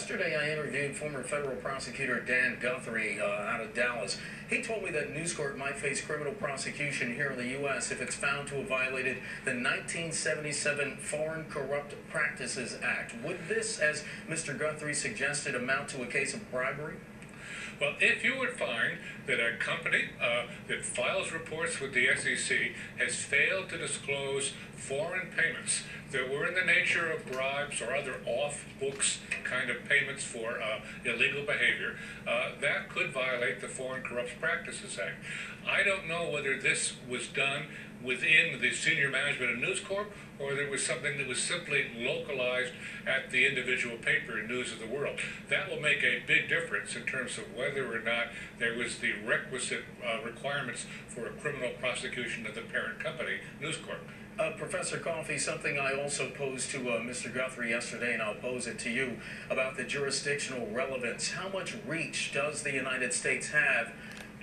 Yesterday, I interviewed former federal prosecutor Dan Guthrie out of Dallas. He told me that News Corp might face criminal prosecution here in the U.S. if it's found to have violated the 1977 Foreign Corrupt Practices Act. Would this, as Mr. Guthrie suggested, amount to a case of bribery? Well, if you would find that a company that files reports with the SEC has failed to disclose foreign payments that were in the nature of bribes or other off-books kind of payments for illegal behavior, that could violate the Foreign Corrupt Practices Act. I don't know whether this was done within the senior management of News Corp, or there was something that was simply localized at the individual paper in News of the World. That will make a big difference in terms of whether or not there was the requisite requirements for a criminal prosecution of the parent company, News Corp. Professor Coffey, something I also posed to Mr. Guthrie yesterday, and I'll pose it to you, about the jurisdictional relevance. How much reach does the United States have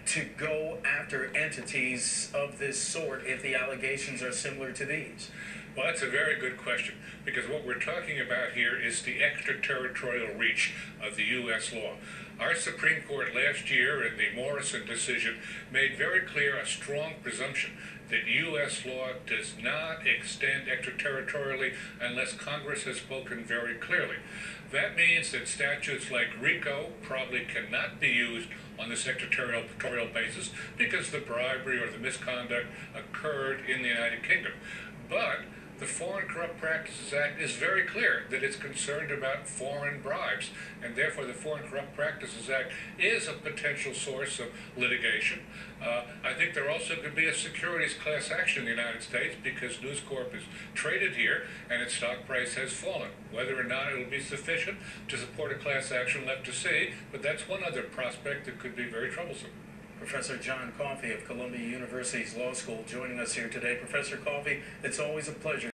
to go after entities of this sort if the allegations are similar to these? Well, that's a very good question, because what we're talking about here is the extraterritorial reach of the U.S. law. Our Supreme Court last year in the Morrison decision made very clear a strong presumption that U.S. law does not extend extraterritorially unless Congress has spoken very clearly. That means that statutes like RICO probably cannot be used on this extraterritorial basis because the bribery or the misconduct occurred in the United Kingdom. But the Foreign Corrupt Practices Act is very clear that it's concerned about foreign bribes, and therefore the Foreign Corrupt Practices Act is a potential source of litigation. I think there also could be a securities class action in the United States because News Corp is traded here and its stock price has fallen. Whether or not it will be sufficient to support a class action, left to see, but that's one other prospect that could be very troublesome. Professor John Coffey of Columbia University's Law School joining us here today. Professor Coffey, it's always a pleasure.